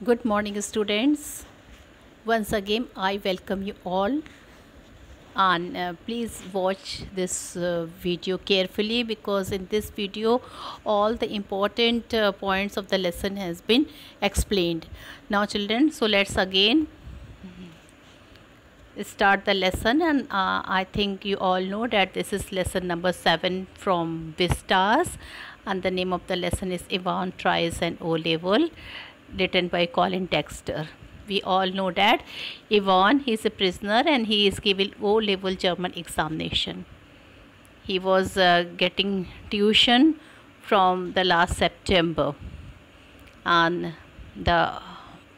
Good morning, students. Once again, I welcome you all. And please watch this video carefully because in this video, all the important points of the lesson has been explained. Now, children, so let's again start the lesson. And I think you all know that this is lesson number 7 from Vistas. And the name of the lesson is Ivan Tries an O-Level, written by Colin Dexter. We all know that Ivan, he is a prisoner and he is giving O-level German examination. He was getting tuition from the last September, and the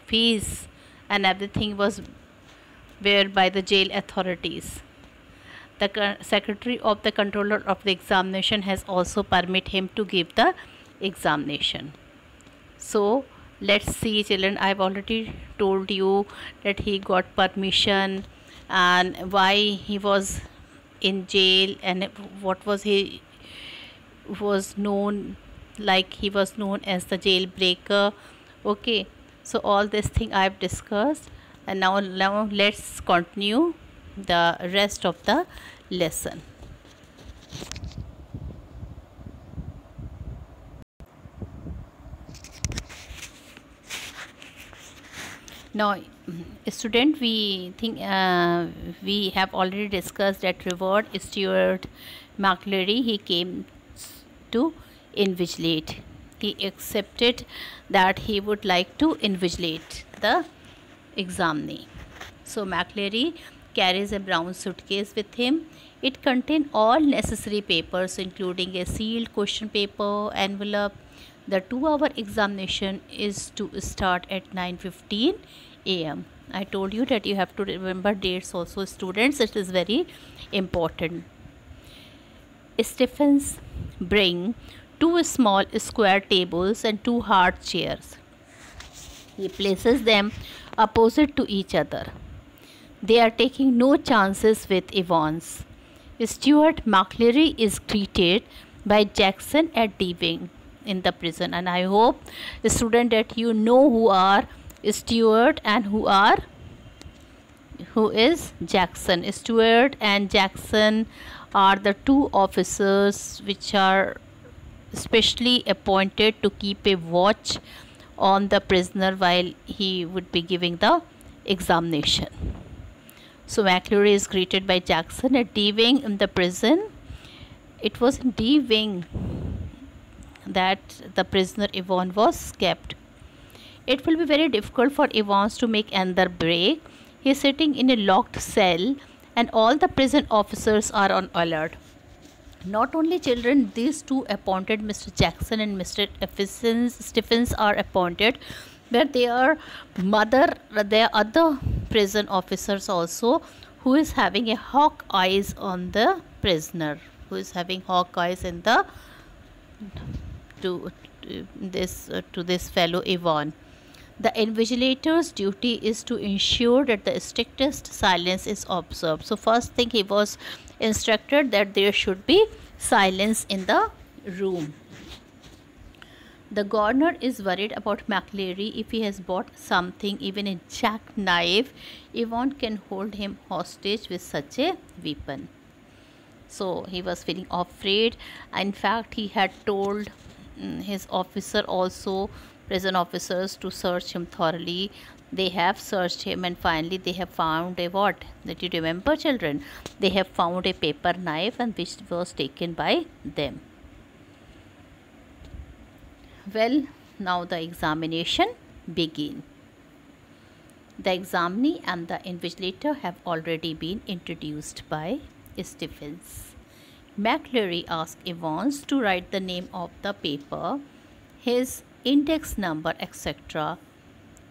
fees and everything was bear by the jail authorities. The secretary of the controller of the examination has also permit him to give the examination. So let's see, children. I've already told you that he got permission and why he was in jail and what was he was known, like he was known as the jailbreaker. Okay, so all this thing I've discussed, and now let's continue the rest of the lesson. Now, student, we think we have already discussed that Reward Stuart McLeary, he came to invigilate. He accepted that he would like to invigilate the examinee. So McLeary carries a brown suitcase with him. It contains all necessary papers, including a sealed question paper envelope. The 2-hour examination is to start at 9:15 a.m. I told you that you have to remember dates also, students. It is very important. Stephens bring 2 small square tables and 2 hard chairs. He places them opposite to each other. They are taking no chances with Evans. Stuart McLeary is greeted by Jackson at D wing in the prison, and I hope, student, that you know who are Stuart and who is Jackson. Stuart and Jackson are the 2 officers which are specially appointed to keep a watch on the prisoner while he would be giving the examination. So McLeary is greeted by Jackson at D wing in the prison. It was in D wing that the prisoner Yvonne was kept. It will be very difficult for Evans to make another break. He is sitting in a locked cell and all the prison officers are on alert. Not only, children, these 2 appointed, Mr. Jackson and Mr. Stephens are appointed, but there are other prison officers also who is having a hawk eyes on the prisoner, who is having hawk eyes in the to this fellow Yvonne. The invigilator's duty is to ensure that the strictest silence is observed. So first thing, he was instructed that there should be silence in the room. The governor is worried about McLeary. If he has bought something, even a jackknife, Yvonne can hold him hostage with such a weapon. So he was feeling afraid. In fact, he had told his officer also, prison officers, to search him thoroughly. They have searched him and finally they have found a what? That you remember, children? They have found a paper knife and which was taken by them. Well, now the examination begin. The examinee and the invigilator have already been introduced by Stephens. McLeary asked Evans to write the name of the paper, his index number, etc.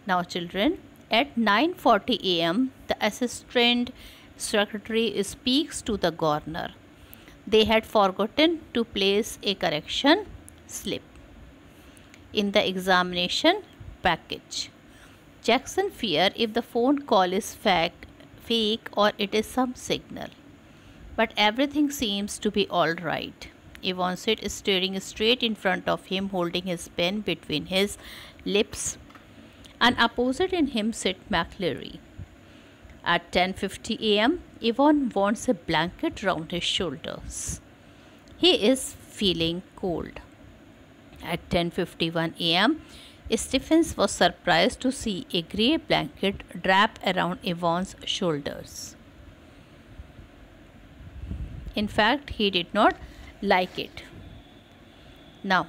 Now, children, at 9:40 a.m., the assistant secretary speaks to the governor. They had forgotten to place a correction slip in the examination package. Jackson fears if the phone call is fake or it is some signal. But everything seems to be all right. Evans is staring straight in front of him, holding his pen between his lips and opposite in him sat McLeary. At 10:50 a.m., Yvonne wants a blanket round his shoulders. He is feeling cold. At 10:51 a.m., Stephens was surprised to see a grey blanket wrapped around Yvonne's shoulders. In fact, he did not like it. Now,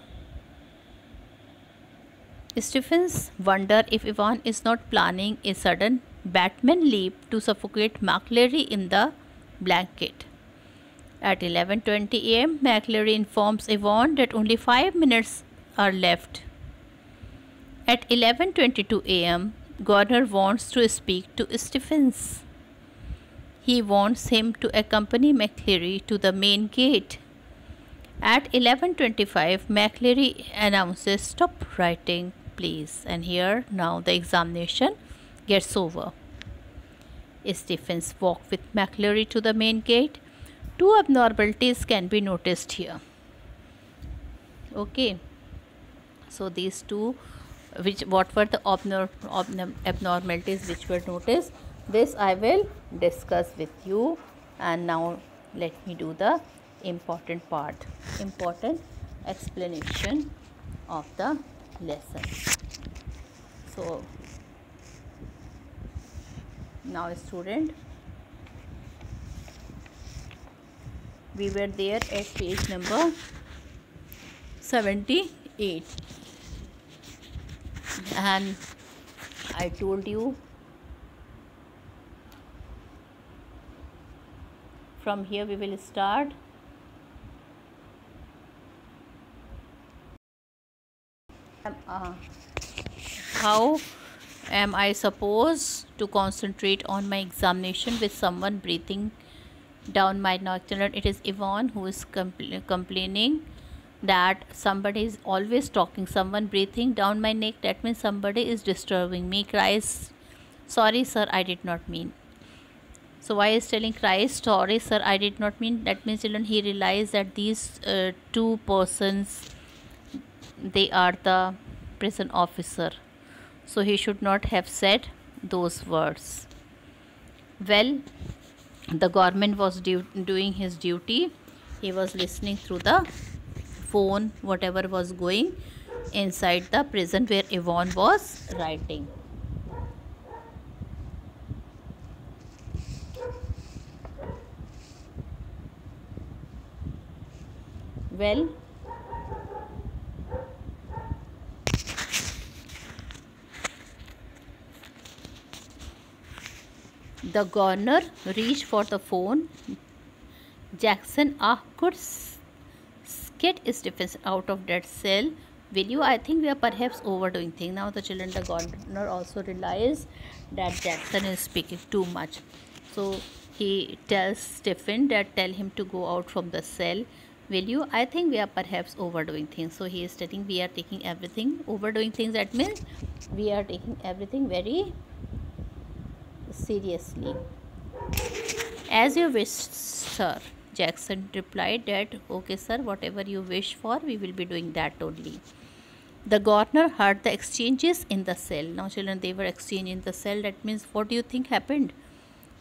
Stephens wondered if Yvonne is not planning a sudden Batman leap to suffocate McLeary in the blanket. At 11:20 a.m., McLeary informs Yvonne that only 5 minutes are left. At 11:22 a.m., Garner wants to speak to Stephens. He wants him to accompany McLeary to the main gate. At 11:25, McLeary announces, "Stop writing, please." And here now the examination gets over. Stephens walked with McLeary to the main gate. Two abnormalities can be noticed here. Okay, so these two, what were the abnormalities which were noticed, this I will discuss with you. And now let me do the important part, important explanation of the lesson. So now student, we were there at page number 78, and I told you from here we will start. How am I supposed to concentrate on my examination with someone breathing down my neck? It is Yvonne who is complaining that somebody is always talking, someone breathing down my neck, that means somebody is disturbing me. Cries, "Sorry sir, I did not mean." So why is telling cries, "Sorry sir, I did not mean"? That means children, he realized that these two persons, they are the prison officer, so he should not have said those words. Well, the government was doing his duty. He was listening through the phone whatever was going inside the prison where Yvonne was writing. Well, the governor reached for the phone. Jackson could get Stephens out of that cell. Will you? I think we are perhaps overdoing things. Now the children, the governor also realized that Jackson is speaking too much. So he tells Stephen that tell him to go out from the cell. Will you? I think we are perhaps overdoing things. So he is telling we are taking everything, overdoing things. That means we are taking everything very seriously. As you wish, sir. Jackson replied that, "Okay sir, whatever you wish for, we will be doing that only." The governor heard the exchanges in the cell. Now children, they were exchanging in the cell. That means what do you think happened?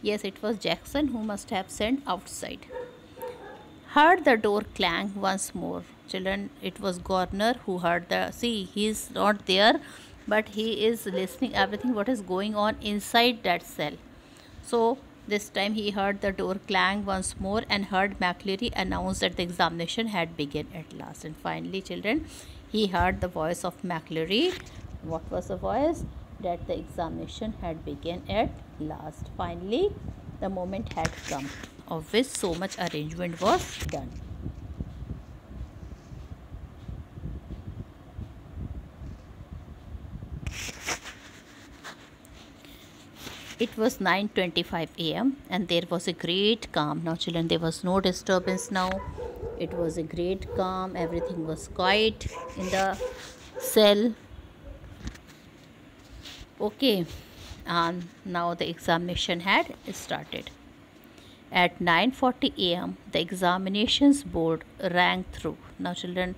Yes, it was Jackson who must have sent outside. Heard the door clang once more. Children, it was governor who heard the, see, he is not there, but he is listening everything what is going on inside that cell. So this time he heard the door clang once more and heard McLeary announce that the examination had begun at last. And finally children, he heard the voice of McLeary. What was the voice? That the examination had begun at last. Finally the moment had come of which so much arrangement was done. It was 9:25 a.m. and there was a great calm. Now children, there was no disturbance now. It was a great calm. Everything was quiet in the cell. Okay, and now the examination had started. At 9:40 a.m., the examinations board rang through. Now children,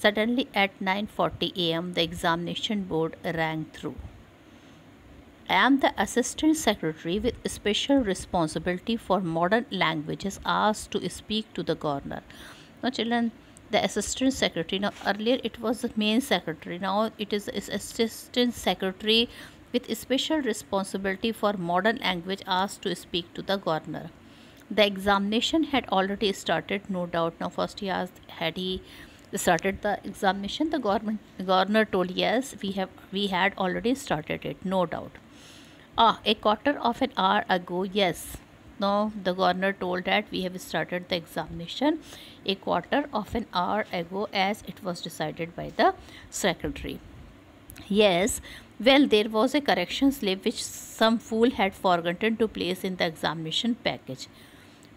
suddenly at 9:40 a.m., the examination board rang through. I am the assistant secretary with special responsibility for modern languages asked to speak to the governor. Now, children, the assistant secretary. Now, earlier it was the main secretary. Now it is assistant secretary with special responsibility for modern language asked to speak to the governor. The examination had already started, no doubt. Now, first he asked, had he started the examination? The governor told yes, we had already started it, no doubt. Ah, a quarter of an hour ago, yes. No, the governor told that we have started the examination a quarter of an hour ago as it was decided by the secretary. Yes, well, there was a correction slip which some fool had forgotten to place in the examination package.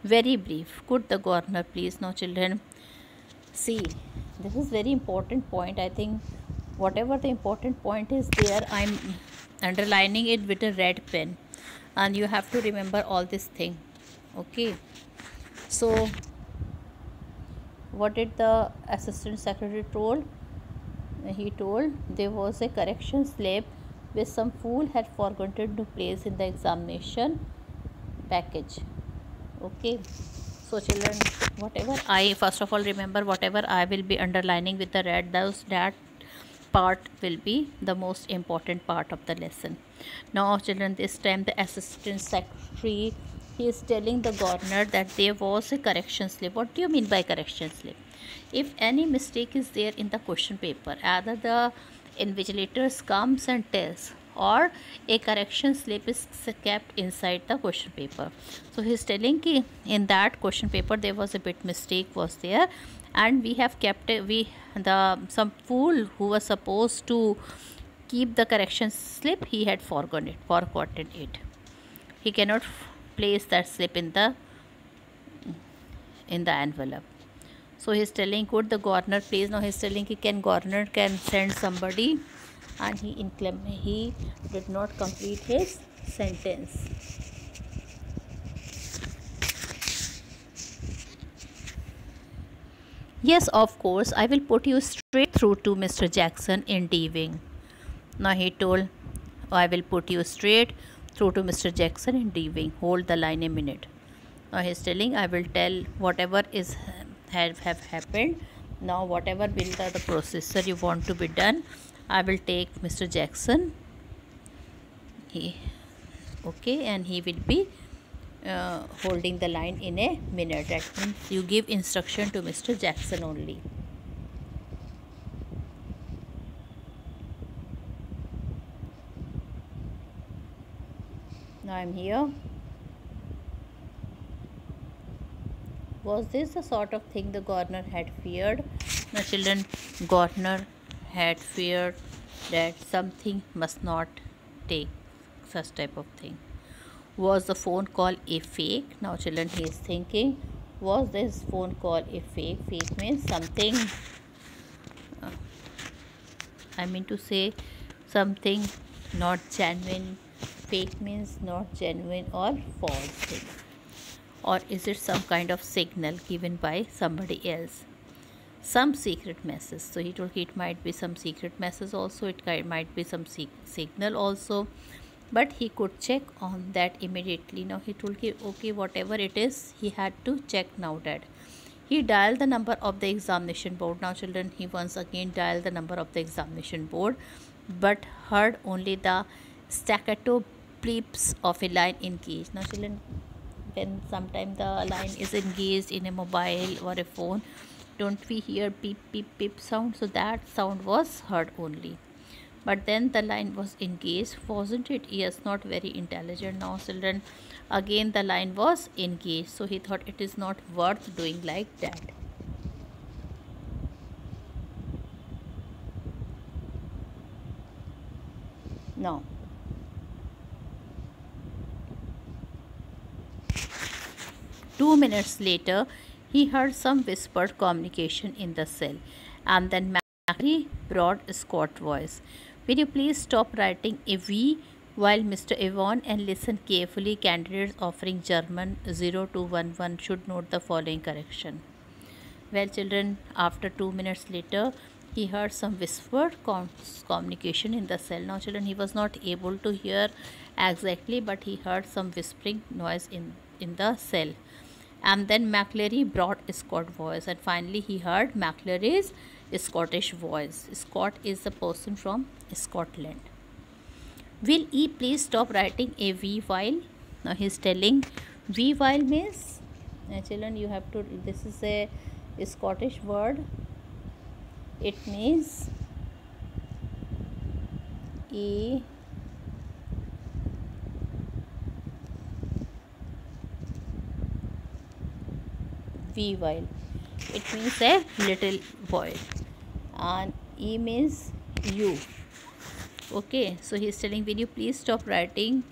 Very brief. Could the governor please? Now, children, see, this is very important point. I think whatever the important point is there, I'm underlining it with a red pen, and you have to remember all this thing. Okay, so what did the assistant secretary told? He told there was a correction slip which some fool had forgotten to place in the examination package. Okay, so children, whatever I first of all remember, whatever I will be underlining with the red, that part will be the most important part of the lesson. Now, children, this time the assistant secretary, he is telling the governor that there was a correction slip. What do you mean by correction slip? If any mistake is there in the question paper, either the invigilators comes and tells, or a correction slip is kept inside the question paper. So he is telling ki in that question paper there was a bit mistake was there, and we have kept it, some fool who was supposed to keep the correction slip, he had forgotten it. He cannot place that slip in the envelope. So he is telling, could the governor please? Now he is telling he governor can send somebody, and he did not complete his sentence. Yes, of course, I will put you straight through to Mr. Jackson in D Wing. Now he told, I will put you straight through to Mr. Jackson in D Wing. Hold the line a minute. Now he is telling, I will tell whatever is have happened. Now whatever will the procedure you want to be done, I will take Mr. Jackson. Okay, and he will be holding the line in a minute. That means you give instruction to Mr. Jackson only. Now I am here. Was this the sort of thing the governor had feared? Now, children, governor had feared that something must not take such type of thing. Was the phone call a fake? Now, children, he is thinking, was this phone call a fake? Fake means something, I mean to say something not genuine. Fake means not genuine or false thing. Or is it some kind of signal given by somebody else? Some secret message. So he told it might be some secret message also, it might be some signal also, but he could check on that immediately. Now he told him, okay, whatever it is, he had to check now that. He dialed the number of the examination board. Now children, he once again dialed the number of the examination board, but heard only the staccato bleeps of a line engaged. Now children, when sometime the line is engaged in a mobile or a phone, don't we hear beep beep beep sound? So that sound was heard only, but then the line was engaged, wasn't it? Yes, not very intelligent. Now children, again the line was engaged, so he thought it is not worth doing like that. Now 2 minutes later, he heard some whispered communication in the cell, and then Macri broad Scott voice. Will you please stop writing a V while Mr. Yvonne and listen carefully? Candidates offering German 0211 should note the following correction. Well, children, after 2 minutes later, he heard some whispered communication in the cell. Now children, he was not able to hear exactly, but he heard some whispering noise in the cell. And then McCleary brought Scott voice, and finally he heard McCleary's Scottish voice. Scott is the person from Scotland. Will E please stop writing a V while? Now he's telling V while means, children, you have to, this is a Scottish word. It means E V while. It means a little while, and E means you. Okay, so he's telling, will you please stop writing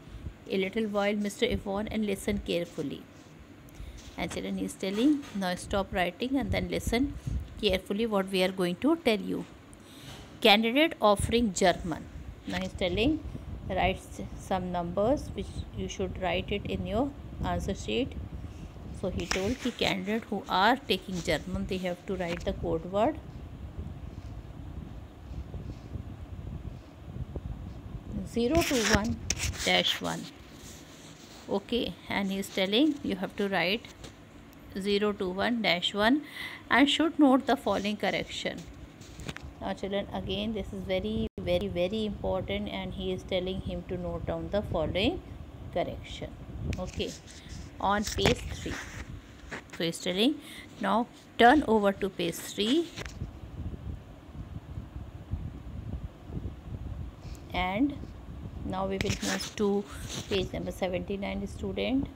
a little while, Mr. Yvonne, and listen carefully. And children, he's telling, now stop writing and then listen carefully what we are going to tell you. Candidate offering German. Now he's telling, write some numbers which you should write it in your answer sheet. So he told the candidate who are taking German, they have to write the code word 021-1. Okay, and he is telling you have to write 021-1 and should note the following correction. Now children, again this is very important, and he is telling him to note down the following correction. Okay, on page 3. So he is telling, now turn over to page 3 and now we will move to page number 79, student.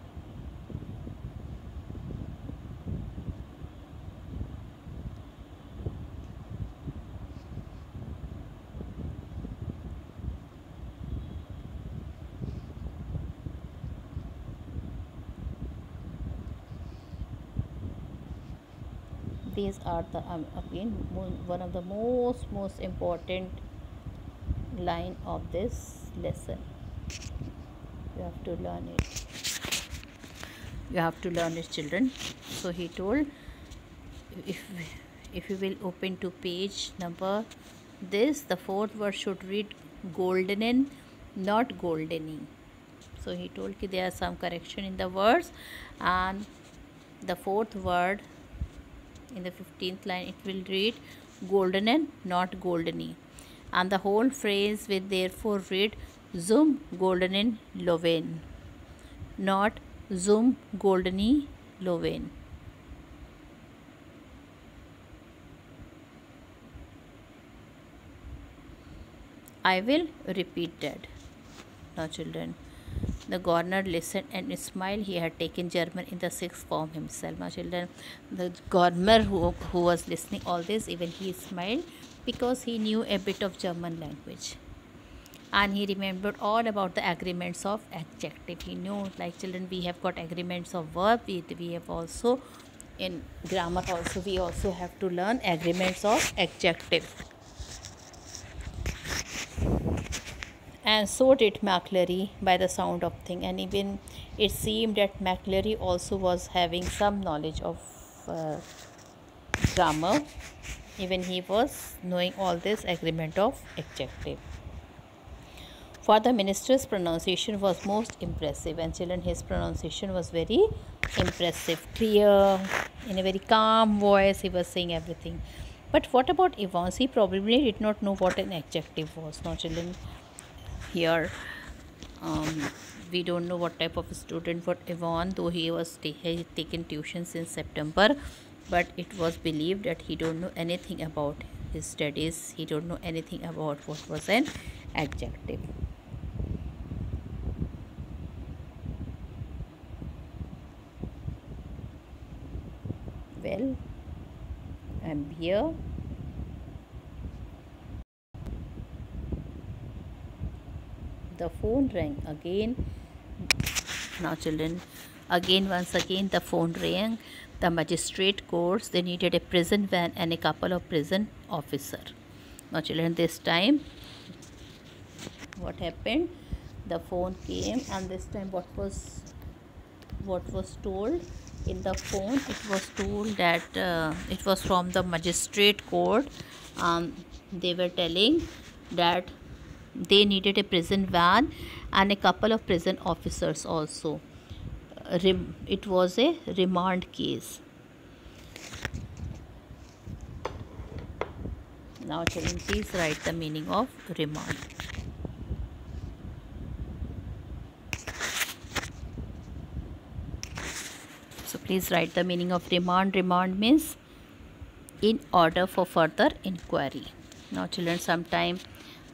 These are the again one of the most important line of this lesson. You have to learn it. You have to learn it, children. So he told, if you will open to page number this, the fourth word should read goldenen, not goldening. So he told that there are some correction in the words, and the fourth word in the 15th line it will read goldenen, not goldeny, and the whole phrase will therefore read zum goldenen Loven, not zum goldeny Loven. I will repeat that. Now children, the governor listened and smiled. He had taken German in the sixth form himself. Now children, the governor who was listening all this, even he smiled because he knew a bit of German language. And he remembered all about the agreements of adjective. He knew, like children, we have got agreements of verb. We have also, in grammar also, we also have to learn agreements of adjective. And so did McCleary by the sound of thing, and even it seemed that McCleary also was having some knowledge of grammar. Even he was knowing all this agreement of adjective. For the minister's pronunciation was most impressive, and children, his pronunciation was very impressive, clear, in a very calm voice he was saying everything. But what about Evans? He probably did not know what an adjective was. Now children, here we don't know what type of a student what Yvonne, though he was taken tuition since September, but it was believed that he don't know anything about his studies. He don't know anything about what was an adjective. Well, I'm here. The phone rang again. Now children, once again the phone rang. The magistrate courts, they needed a prison van and a couple of prison officers. Now children, this time what happened, the phone came, and this time what was told in the phone, it was told that it was from the magistrate court, They were telling that they needed a prison van and a couple of prison officers also. It was a remand case. Now children, please write the meaning of remand. So please write the meaning of remand. Remand means in order for further inquiry. Now children, sometime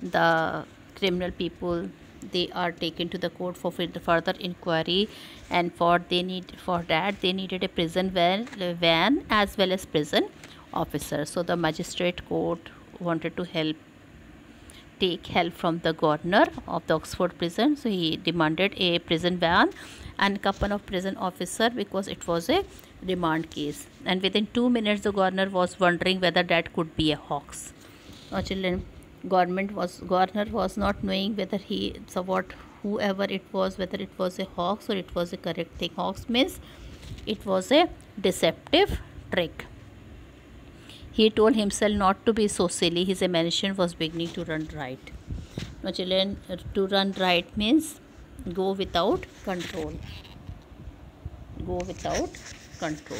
the criminal people, they are taken to the court for further inquiry, and for that they needed a prison van as well as prison officer. So the magistrate court wanted to take help from the governor of the Oxford prison, so he demanded a prison van and couple of prison officer because it was a remand case. And within 2 minutes the governor was wondering whether that could be a hoax. Now children, governor was not knowing whether whoever it was, whether it was a hoax or it was a correct thing. Hoax means it was a deceptive trick. He told himself not to be so silly. His imagination was beginning to run right. Now children, to run right means go without control. Go without control.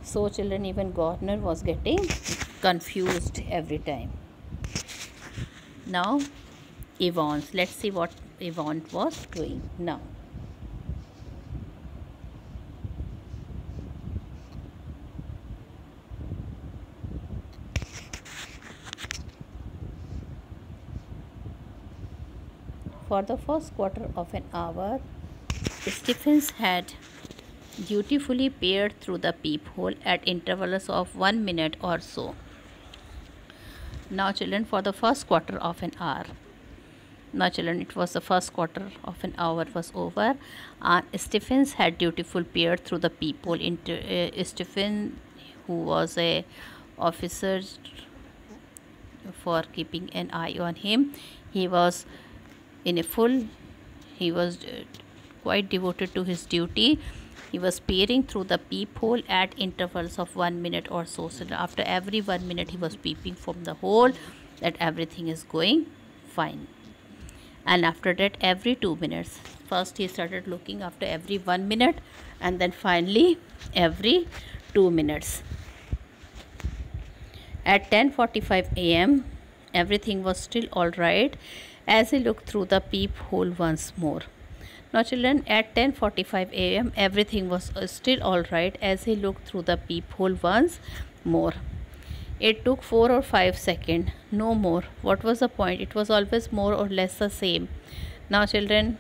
So children, even governor was getting confused every time. Now Evans, let's see what Evans was doing now. For the first quarter of an hour, Stephens had dutifully peered through the peephole at intervals of 1 minute or so. Now children, for the first quarter of an hour. Now children, it was the first quarter of an hour was over, and Stephens had dutifully peered through the peephole. Stephens, who was a officer for keeping an eye on him, he was quite devoted to his duty. He was peering through the peephole at intervals of 1 minute or so. So after every 1 minute he was peeping from the hole that everything is going fine. And after that, every 2 minutes. First he started looking after every 1 minute, and then finally every 2 minutes. At 10:45 a.m. everything was still all right as he looked through the peephole once more. Now children, at 10:45 a.m. everything was still all right as he looked through the peephole once more. It took 4 or 5 seconds, no more. What was the point? It was always more or less the same. Now children,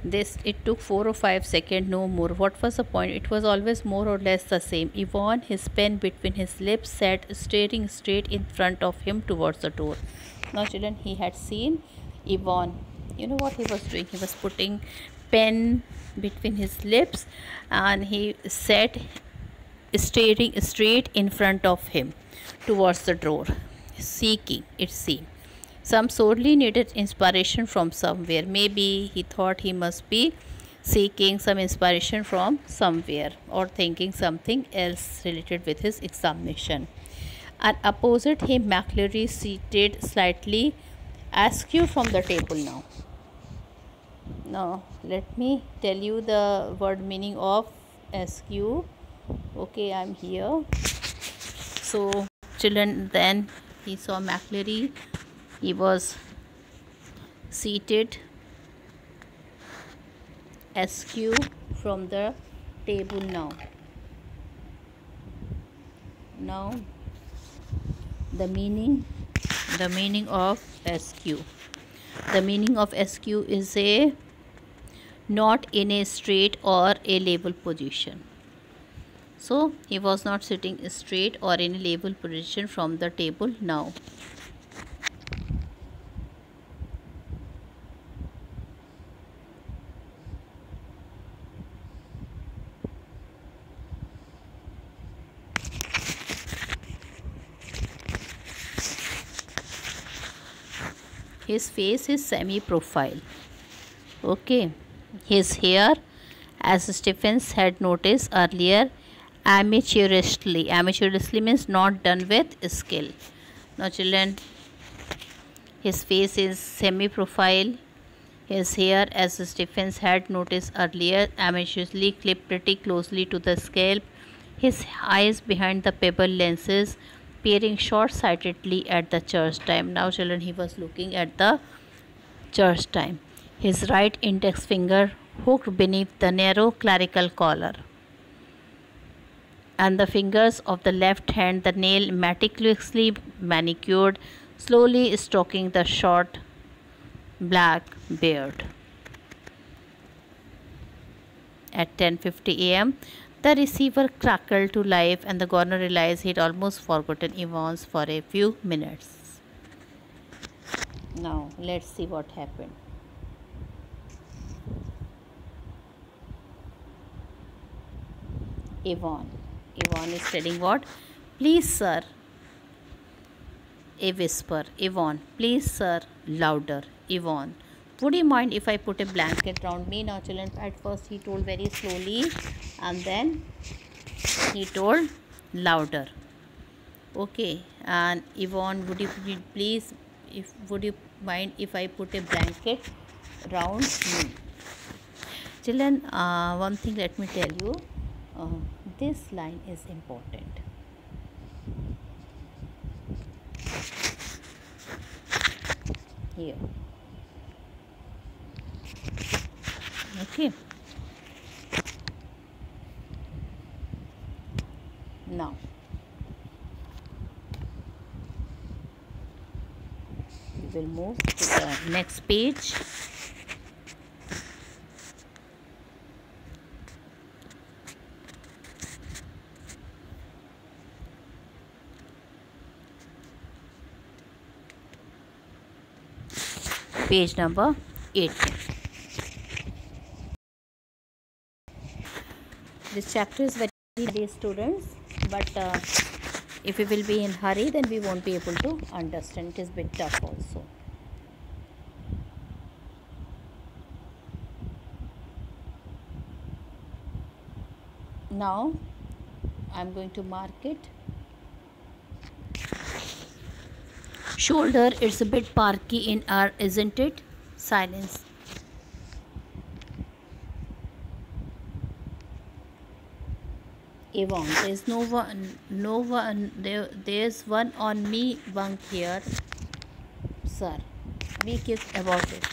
it took 4 or 5 seconds, no more. What was the point? It was always more or less the same. Yvonne, his pen between his lips, sat staring straight in front of him towards the door. Now children, he had seen Yvonne. You know what he was doing? He was putting pen between his lips and he sat staring straight in front of him towards the door, seeking, it seemed, some sorely needed inspiration from somewhere. Maybe he thought he must be seeking some inspiration from somewhere or thinking something else related with his examination. And opposite him, McCleary, seated slightly askew from the table now. Now, let me tell you the word meaning of askew. Okay, I'm here. So, children, then he saw McCleary. He was seated askew from the table now. Now, the meaning of askew. The meaning of askew is a not in a straight or a level position. So he was not sitting straight or in a level position from the table now. His face is semi-profile. Okay. His hair, as Stephens had noticed earlier, amateurishly. Amateurishly means not done with skill. Now children, his face is semi-profile. His hair, as Stephen had noticed earlier, amateurishly clipped pretty closely to the scalp. His eyes behind the pebble lenses, peering short-sightedly at the church time. Now children, he was looking at the church time. His right index finger hooked beneath the narrow clerical collar, and the fingers of the left hand, the nail meticulously manicured, slowly stroking the short black beard. At 10:50 a.m., the receiver crackled to life, and the governor realized he'd almost forgotten Evans for a few minutes. Now, let's see what happened. Yvonne is telling what? Please, sir. A whisper. Yvonne, please, sir. Louder. Yvonne, would you mind if I put a blanket around me? Now children, at first he told very slowly, and then he told louder. Okay, and Yvonne, would you mind if I put a blanket around me? Children, one thing let me tell you, this line is important. Here. Okay. Now, we will move to the next page. Page number 8. This chapter is very dear students, but if we will be in hurry, then we won't be able to understand. It is a bit tough also. Now I am going to mark it. Shoulder, it's a bit parky in R, isn't it? Silence. Yvonne, there's no one, there's one on me bunk here, sir. Be quick about it.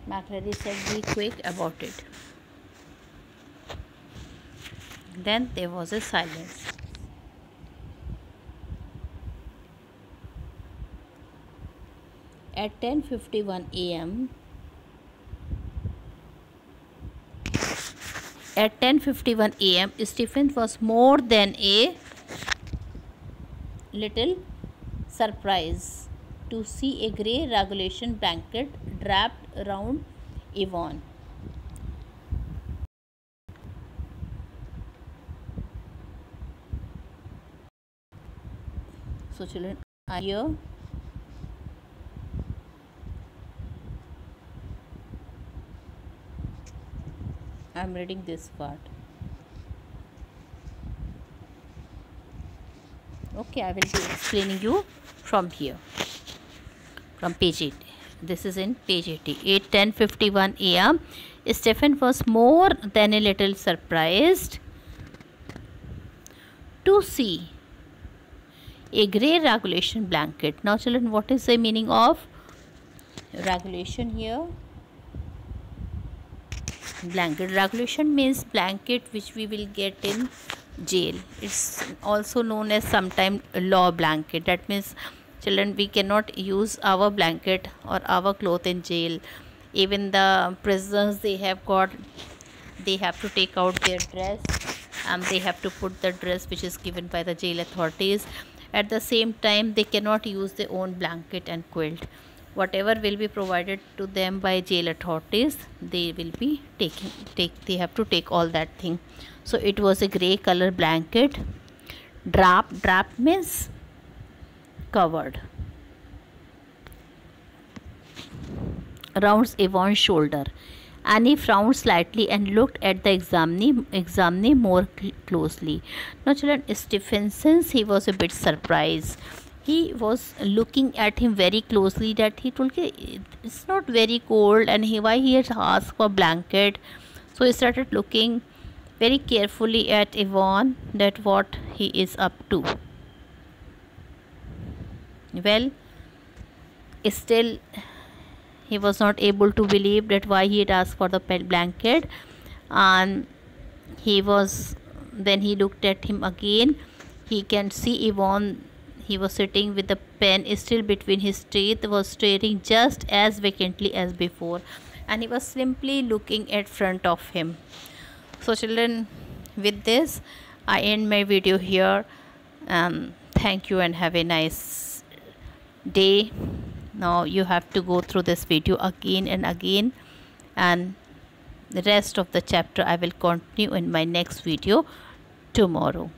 McCready said, be quick about it. Then there was a silence. At 10:51 a.m., Stephen was more than a little surprised to see a grey regulation blanket wrapped around Yvonne. So children, here I am reading this part. Okay, I will be explaining you from here, from page 8. This is in page 80. 10:51 a.m. Stephen was more than a little surprised to see a grey regulation blanket. Now children, what is the meaning of regulation here? Blanket. Regulation means blanket which we will get in jail. It's also known as sometimes law blanket. That means children, we cannot use our blanket or our cloth in jail. Even the prisoners, they have to take out their dress, and they have to put the dress which is given by the jail authorities. At the same time, they cannot use their own blanket and quilt. Whatever will be provided to them by jail authorities, they will be they have to take all that thing. So it was a grey color blanket. Drap means covered around Yvonne's shoulder, and he frowned slightly and looked at the examinee more closely. Now children, Stephenson, he was a bit surprised. He was looking at him very closely, that he told him it's not very cold, and why he had asked for blanket. So he started looking very carefully at Yvonne, that what he is up to. Well, still he was not able to believe that why he had asked for the blanket, and then he looked at him again. He can see Yvonne, he was sitting with the pen still between his teeth, was staring just as vacantly as before, and he was simply looking at front of him. So children, with this I end my video here. Thank you and have a nice day. Now you have to go through this video again and again, and the rest of the chapter I will continue in my next video tomorrow.